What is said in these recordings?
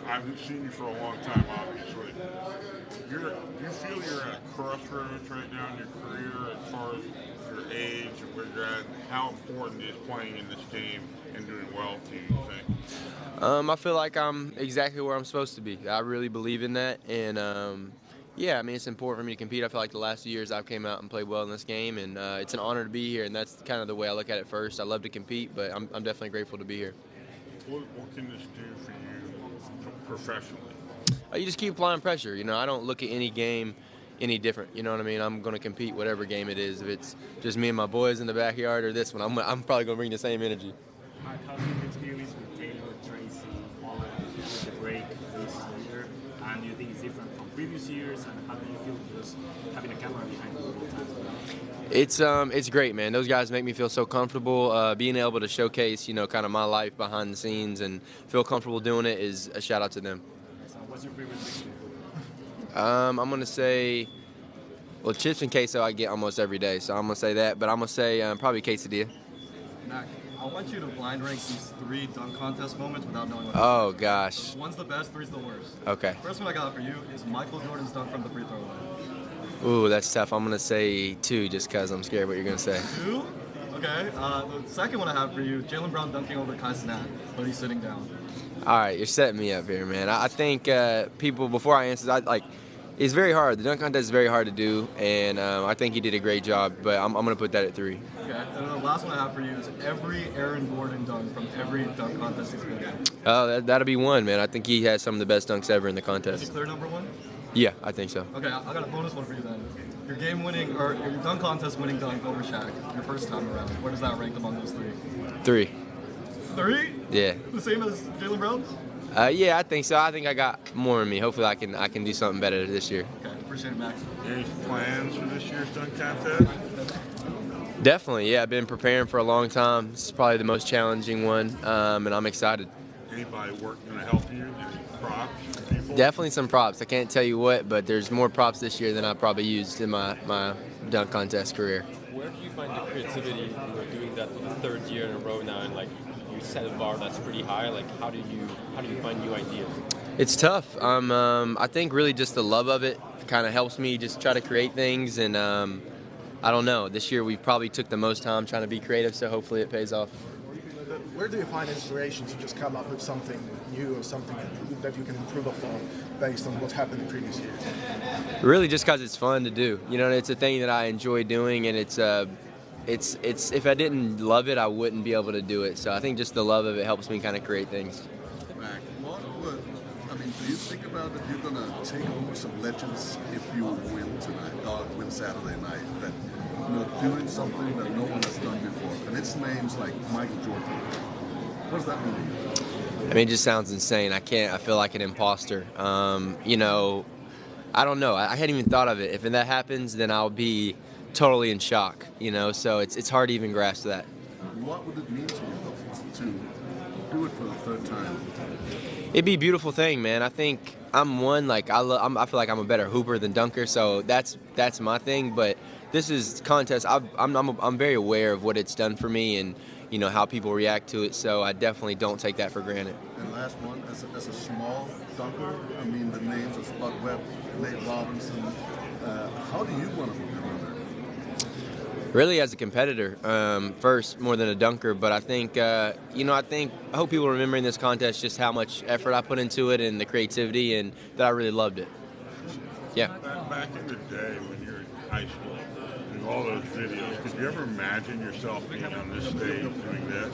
I've seen you for a long time, obviously. Do you feel you're at a crossroads right now in your career as far as your age and where you're at? How important is playing in this game and doing well to you, think? I feel like I'm exactly where I'm supposed to be. I really believe in that, and yeah, I mean it's important for me to compete. I feel like the last few years I've came out and played well in this game, and it's an honor to be here. And that's kind of the way I look at it first. I love to compete, but I'm definitely grateful to be here. What can this do for you professionally? You just keep applying pressure. You know, I don't look at any game any different. You know what I mean? I'm going to compete whatever game it is. If it's just me and my boys in the backyard or this one, I'm probably going to bring the same energy. Mark, how's your experience with Taylor, Tracy, all with the break this year? And do you think it's different from previous years? And how do you feel just having a camera behind you all the time? It's great, man. Those guys make me feel so comfortable. Being able to showcase, you know, kind of my life behind the scenes and feel comfortable doing it is a shout out to them. So what's your favorite mixture? I'm gonna say, well, chips and queso I get almost every day, so I'm gonna say that. But I'm gonna say probably quesadilla. Mac, I want you to blind rank these 3 dunk contest moments without knowing what. Oh gosh. One's the best, 3's the worst. Okay. First one I got for you is Michael Jordan's dunk from the free throw line. Ooh, that's tough. I'm gonna say 2 just because I'm scared what you're gonna say. 2? Okay. The second one I have for you, Jaylen Brown dunking over Kai Cenat, but he's sitting down. All right, you're setting me up here, man. I think people, before I answer, it's very hard. The dunk contest is very hard to do, and I think he did a great job, but I'm going to put that at 3. Okay, and then the last one I have for you is every Aaron Gordon dunk from every dunk contest he's been in. Oh, that'll be 1, man. I think he has some of the best dunks ever in the Is contest. he clear number 1? Yeah, I think so. Okay, I got a bonus one for you then. Your game-winning, or your dunk contest-winning dunk over Shaq, your first time around. Where does that rank among those 3? 3. 3? Yeah. The same as Jaylen Brown's? Yeah, I think so. I think I got more in me. Hopefully I can do something better this year. Okay, appreciate it, Max. Any plans for this year's dunk contest? Definitely, yeah. I've been preparing for a long time. This is probably the most challenging one, and I'm excited. Anybody working to help you? Any props? People? Definitely some props. I can't tell you what, but there's more props this year than I probably used in my dunk contest career. Where do you find the creativity, doing that for the 3rd year in a row now, and like you set a bar that's pretty high? Like how do you find new ideas? It's tough. I think really just the love of it kind of helps me just try to create things, and I don't know. This year we probably took the most time trying to be creative, so hopefully it pays off. Where do you find inspiration to just come up with something new or something that you can improve upon based on what happened in previous years? Really, just because it's fun to do. You know, it's a thing that I enjoy doing, and it's if I didn't love it, I wouldn't be able to do it. So I think just the love of it helps me kind of create things. Mac, do you think about that you're gonna take over some legends if you win tonight, win Saturday night? That doing something that no one has done before, and it's names like Michael Jordan. What does that mean to you? I mean, it just sounds insane. I feel like an imposter. You know, I don't know. I hadn't even thought of it. If that happens, then I'll be totally in shock. You know, so it's hard to even grasp that. What would it mean to you though, to do it for the 3rd time? It'd be a beautiful thing, man. I think I'm one, like I feel like I'm a better hooper than dunker, so that's my thing. But this is contest. I'm very aware of what it's done for me, and you know how people react to it. So I definitely don't take that for granted. And last one, as a small dunker, I mean the names of Spud Webb, Nate Robinson. How do you want to remember? Really, as a competitor, first more than a dunker. But I think, I hope people remember in this contest just how much effort I put into it and the creativity, and that I really loved it. Yeah. Back in the day when you were in high school, and all those videos, could you ever imagine yourself being on this stage doing this?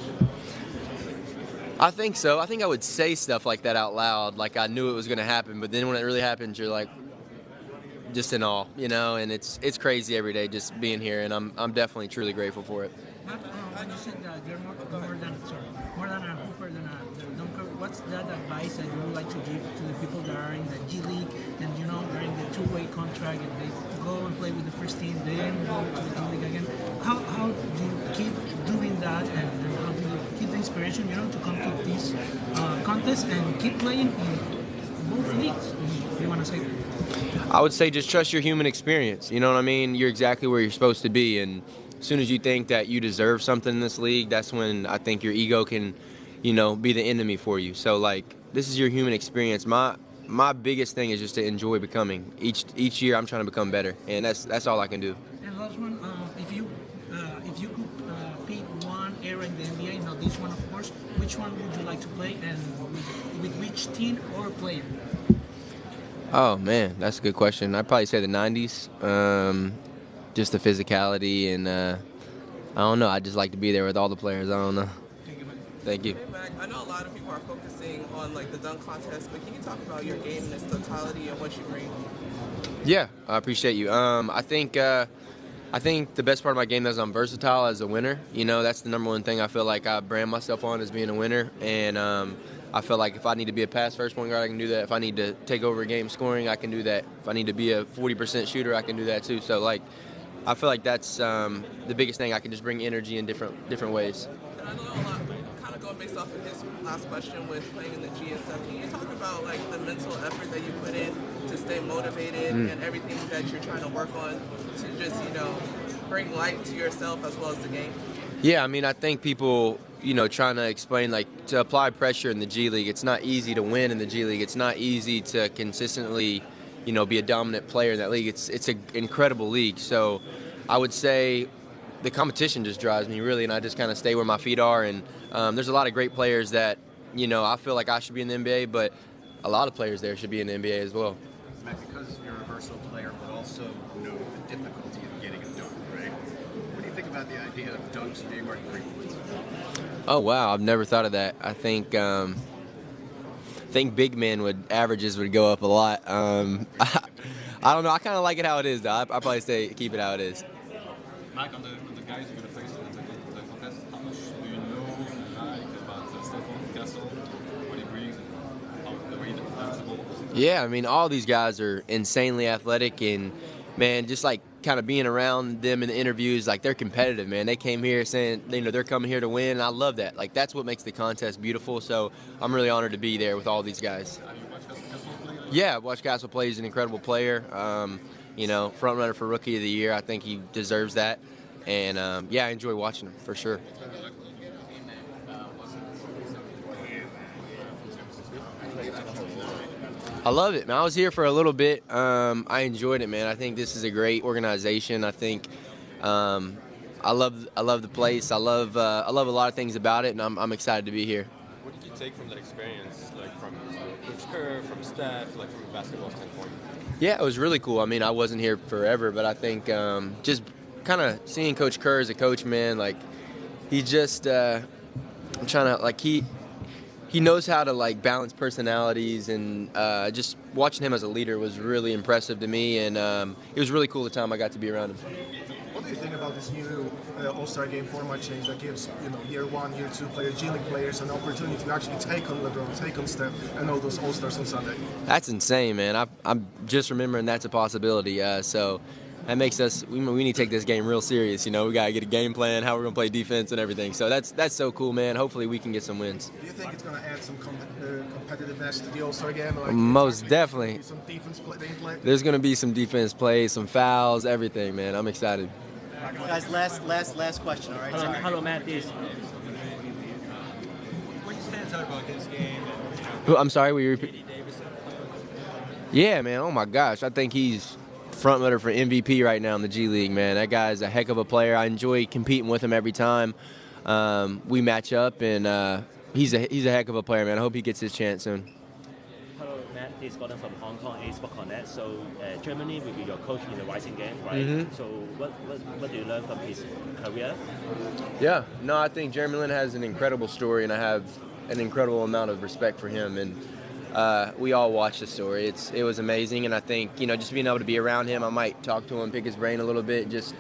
I think so. I think I would say stuff like that out loud, like I knew it was going to happen. But then when it really happens, you're like, just in awe, you know, and it's crazy every day just being here, and I'm definitely truly grateful for it. Matt, you said that you're more than a hooper than a dunker. What's that advice that you would like to give to the people that are in the G League and they're in the 2-way contract and they go and play with the first team, then go to the G League again? How do you keep doing that, and how do you keep the inspiration, to come to this contest and keep playing in both leagues? What do you want to say? I would say just trust your human experience. You know what I mean? You're exactly where you're supposed to be, and as soon as you think that you deserve something in this league, that's when I think your ego can be the enemy for you. So like, this is your human experience. My biggest thing is just to enjoy becoming. Each year I'm trying to become better, and that's all I can do. And last one, if you could pick one era in the NBA, not this one of course, which one would you like to play, and with which team or player? Oh man, that's a good question. I'd probably say the '90s. Just the physicality, and I don't know. I just like to be there with all the players. I don't know. Thank you. Hey Mac, I know a lot of people are focusing on like the dunk contest, but can you talk about your game in its totality and what you bring? Yeah, I appreciate you. I think the best part of my game is I'm versatile as a winner. That's the number one thing I feel like I brand myself on, as being a winner. And I feel like if I need to be a pass first point guard, I can do that. If I need to take over a game scoring, I can do that. If I need to be a 40% shooter, I can do that too. So like, I feel like that's the biggest thing. I can just bring energy in different ways. And I know a lot, kind of going based off of his last question with playing in the G and stuff. Can you talk about like the mental effort that you put in to stay motivated and everything that you're trying to work on to just bring light to yourself as well as the game? Yeah, I mean, I think people, trying to explain, like, to apply pressure in the G League, it's not easy to win in the G League. It's not easy to consistently, be a dominant player in that league. It's an incredible league. So I would say the competition just drives me, really, and I just kind of stay where my feet are. And there's a lot of great players that, I feel like I should be in the NBA, but a lot of players there should be in the NBA as well. Matt, because you're a versatile player, but also know the difficulty of getting a dunk, right? What do you think about the idea of dunks being worth 3 points? Oh wow, I've never thought of that. I think big men averages would go up a lot. I don't know. I kind of like it how it is, though. I probably say keep it how it is. Mike, on the guys you're going to face in the contest, how much do you know about Stefan Castle, what he brings, and the way he defends the ball? Yeah, I mean, all these guys are insanely athletic, and man, just like kind of being around them in the interviews, like they're competitive, man. They came here saying, they're coming here to win, and I love that. Like, that's what makes the contest beautiful. So I'm really honored to be there with all these guys. Have you watched Castle play? Yeah, I've watched Castle play. He's an incredible player. Front runner for Rookie of the Year. I think he deserves that. And I enjoy watching him for sure. I love it, man. I was here for a little bit. I enjoyed it, man. I think this is a great organization. I think I love the place. I love a lot of things about it, and I'm excited to be here. What did you take from that experience, like from Coach Kerr, from staff, like from a basketball standpoint? Yeah, it was really cool. I mean, I wasn't here forever, but I think just kind of seeing Coach Kerr as a coach, man, like he just I'm trying to like he knows how to like balance personalities, and just watching him as a leader was really impressive to me, and it was really cool the time I got to be around him. What do you think about this new All-Star Game format change that gives year 1, year 2 players, G League players, an opportunity to actually take on LeBron, take on Steph, and all those All-Stars on Sunday? That's insane, man. I'm just remembering that's a possibility. So that makes us we need to take this game real serious. We got to get a game plan, how we're going to play defense and everything. So that's so cool, man. Hopefully we can get some wins. Do you think it's going to add some competitiveness to the All-Star Game? Like, most definitely. Some defense play? There's going to be some defense plays, some fouls, everything, man. I'm excited. Guys, last question, all right? Hello, Matt. What stands out about this game? I'm sorry, will you repeat? Yeah, man. Oh my gosh, I think he's front runner for MVP right now in the G League, man. That guy's a heck of a player. I enjoy competing with him every time we match up, and he's a heck of a player, man. I hope he gets his chance soon. Hello, Matt. This is Gordon from Hong Kong Sport Connect. So Germany will be your coach in the rising game, right? Mm-hmm. So what do you learn from his career? Yeah, no, I think Jeremy Lin has an incredible story, and I have an incredible amount of respect for him. And we all watched the story. It was amazing, and I think just being able to be around him, I might talk to him, pick his brain a little bit. Just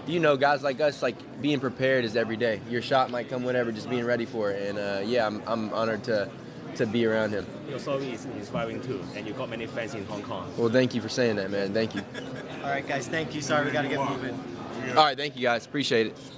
guys like us, like being prepared is every day. Your shot might come whenever, just being ready for it. And I'm honored to be around him. Your story is inspiring too, and you got many fans in Hong Kong. Well, thank you for saying that, man. Thank you. All right, guys, thank you. Sorry, we got to get moving. All right, thank you, guys. Appreciate it.